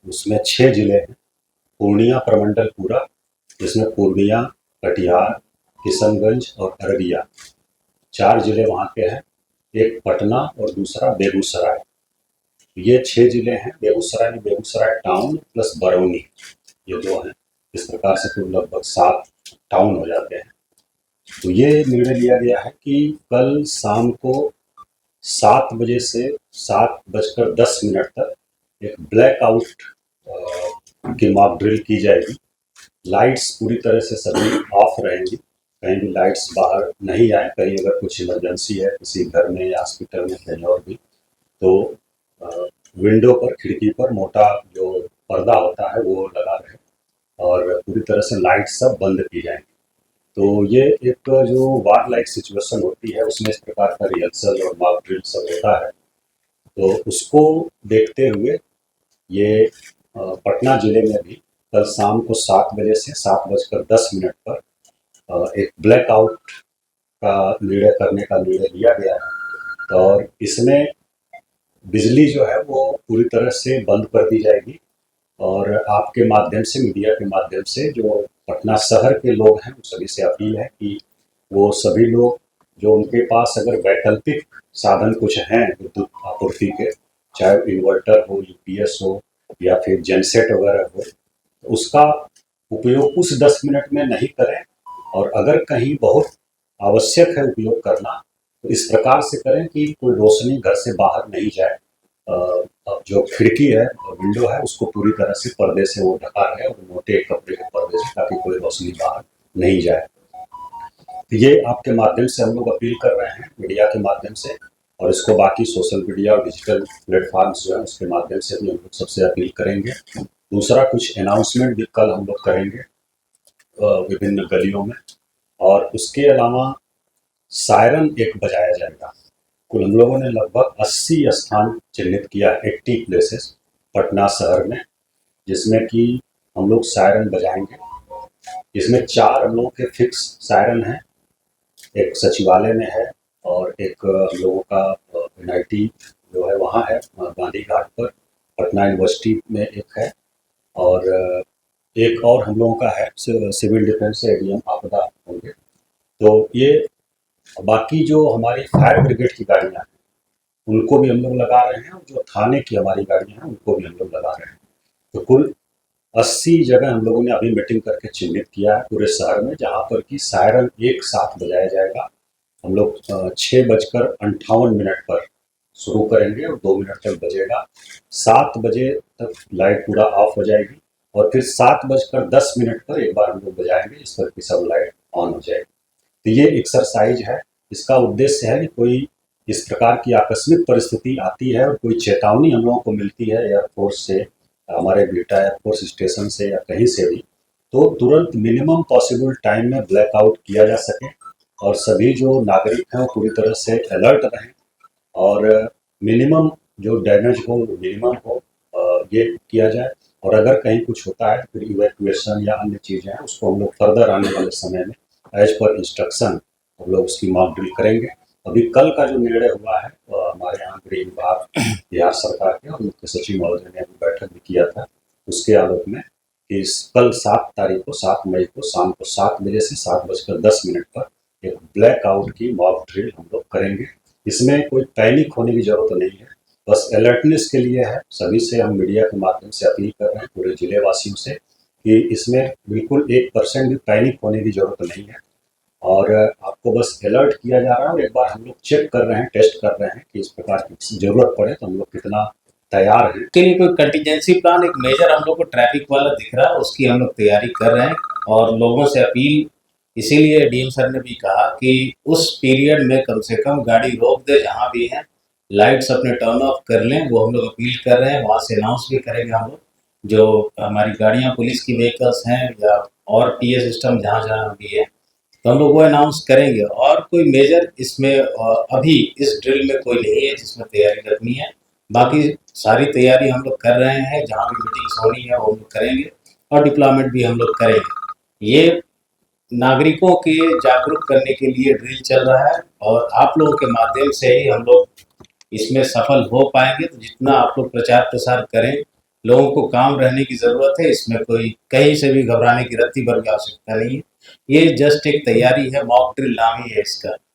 उसमें 6 जिले हैं। पूर्णिया प्रमंडल पूरा, जिसमें पूर्णिया, कटिहार, किशनगंज और अररिया 4 जिले वहाँ के हैं। एक पटना और दूसरा बेगूसराय। ये 6 जिले हैं। बेगूसराय में बेगूसराय टाउन प्लस बरौनी, ये 2 हैं। इस प्रकार से कुल लगभग 7 टाउन हो जाते हैं। तो ये निर्णय लिया गया है कि कल शाम को 7 बजे से 7:10 तक एक ब्लैकआउट की मॉक ड्रिल की जाएगी। लाइट्स पूरी तरह से सभी ऑफ रहेंगी, कहीं भी लाइट्स बाहर नहीं आए। कहीं अगर कुछ इमरजेंसी है किसी घर में या हॉस्पिटल में कहीं और भी, तो विंडो पर, खिड़की पर मोटा जो पर्दा होता है वो लगा रहे और पूरी तरह से लाइट सब बंद की जाएंगी। तो ये एक जो वार लाइक सिचुएशन होती है उसमें इस प्रकार का रिहर्सल और मॉक ड्रिल सब होता है। तो उसको देखते हुए ये पटना जिले में भी कल शाम को 7 बजे से 7:10 पर एक ब्लैकआउट का निर्णय करने का निर्णय लिया गया है और इसमें बिजली जो है वो पूरी तरह से बंद कर दी जाएगी। और आपके माध्यम से, मीडिया के माध्यम से जो पटना शहर के लोग हैं, उन सभी से अपील है कि वो सभी लोग जो उनके पास अगर वैकल्पिक साधन कुछ हैं विद्युत आपूर्ति के, चाहे इन्वर्टर हो, यूपीएस हो या फिर जेनसेट वगैरह हो, तो उसका उपयोग उस 10 मिनट में नहीं करें। और अगर कहीं बहुत आवश्यक है उपयोग करना, तो इस प्रकार से करें कि कोई रोशनी घर से बाहर नहीं जाए। जो खिड़की है, विंडो है, उसको पूरी तरह से पर्दे से वो ढका है और मोटे कपड़े के पर्दे से, ताकि कोई रोशनी बाहर नहीं जाए। तो ये आपके माध्यम से हम लोग अपील कर रहे हैं, मीडिया के माध्यम से, और इसको बाकी सोशल मीडिया और डिजिटल प्लेटफॉर्म्स जो है उसके माध्यम से भी हम लोग सबसे अपील करेंगे। दूसरा, कुछ अनाउंसमेंट भी कल हम लोग करेंगे विभिन्न गलियों में, और उसके अलावा सायरन एक बजाया जाएगा। कुल हम लोगों ने लगभग 80 स्थान चिन्हित किया, 80 प्लेसेस पटना शहर में, जिसमें कि हम लोग सायरन बजाएंगे। इसमें 4 हम लोगों के फिक्स सायरन हैं। एक सचिवालय में है और एक हम लोगों का एनआईटी जो है वहाँ है गांधी घाट पर, पटना यूनिवर्सिटी में एक है, और एक और हम लोगों का है सिविल डिफेंस एडीएम आपदा होंगे। तो ये बाकी जो हमारी फायर ब्रिगेड की गाड़ियाँ हैं उनको भी हम लोग लगा रहे हैं, और जो थाने की हमारी गाड़ियाँ हैं उनको भी हम लोग लगा रहे हैं। तो कुल 80 जगह हम लोगों ने अभी मीटिंग करके चिन्हित किया है पूरे शहर में, जहाँ पर कि सायरन एक साथ बजाया जाएगा। हम लोग 6:58 पर शुरू करेंगे और 2 मिनट तक बजेगा। 7 बजे तक लाइट पूरा ऑफ हो जाएगी और फिर 7:10 पर एक बार हम लोग बजाएंगे, इस पर कि सब लाइट ऑन हो जाएगी। तो ये एक्सरसाइज है। इसका उद्देश्य है कि कोई इस प्रकार की आकस्मिक परिस्थिति आती है और कोई चेतावनी हम लोगों को मिलती है एयरफोर्स से, हमारे बिहटा एयरफोर्स स्टेशन से या कहीं से भी, तो तुरंत मिनिमम पॉसिबल टाइम में ब्लैकआउट किया जा सके और सभी जो नागरिक हैं वो पूरी तरह से अलर्ट रहें और मिनिमम जो डैमेज हो मिनिमम हो, ये किया जाए। और अगर कहीं कुछ होता है फिर इवैक्यूएशन या अन्य चीज़ें हैं उसको हम लोग फर्दर आने वाले समय में एज पर इंस्ट्रक्शन हम लोग उसकी मॉक ड्रिल करेंगे। अभी कल का जो निर्णय हुआ है हमारे यहाँ गृह विभाग बिहार सरकार के और मुख्य सचिव महोदय ने अभी बैठक भी किया था, उसके आलोक में कि कल 7 मई को शाम को 7 बजे से 7:10 पर एक ब्लैकआउट की मॉक ड्रिल हम लोग करेंगे। इसमें कोई पैनिक होने की जरूरत नहीं है, बस अलर्टनेस के लिए है। सभी से हम मीडिया के माध्यम से अपील कर रहे हैं, पूरे जिले वासियों से, कि इसमें बिल्कुल 1% भी पैनिक होने की जरूरत नहीं है और आपको बस अलर्ट किया जा रहा है। और एक बार हम लोग चेक कर रहे हैं, टेस्ट कर रहे हैं कि इस प्रकार की जरूरत पड़े तो हम लोग कितना तैयार है। के लिए कोई कंटीजेंसी प्लान, एक मेजर हम लोग को ट्रैफिक वाला दिख रहा है, उसकी हम लोग तैयारी कर रहे हैं। और लोगों से अपील, इसीलिए डीएम सर ने भी कहा कि उस पीरियड में कम से कम गाड़ी रोक दे, जहाँ भी है लाइट्स अपने टर्न ऑफ कर लें, वो हम लोग अपील कर रहे हैं। वहाँ से अनाउंस भी करेंगे हम लोग, जो हमारी गाड़ियाँ पुलिस की व्हीकल्स हैं या और टीए सिस्टम जहाँ जहाँ भी है, तो हम लोग वो अनाउंस करेंगे। और कोई मेजर इसमें अभी इस ड्रिल में कोई नहीं है जिसमें तैयारी रखनी है। बाकी सारी तैयारी हम लोग कर रहे हैं, जहाँ भी मीटिंग्स होनी है वो हम लोग करेंगे और डिप्लॉयमेंट भी हम लोग करेंगे। ये नागरिकों के जागरूक करने के लिए ड्रिल चल रहा है और आप लोगों के माध्यम से ही हम लोग इसमें सफल हो पाएंगे। तो जितना आप लोग प्रचार प्रसार करें लोगों को काम रहने की ज़रूरत है। इसमें कोई कहीं से भी घबराने की रत्ती भर की आवश्यकता नहीं है। ये जस्ट एक तैयारी है, मॉक ड्रिल नाम ही है इसका।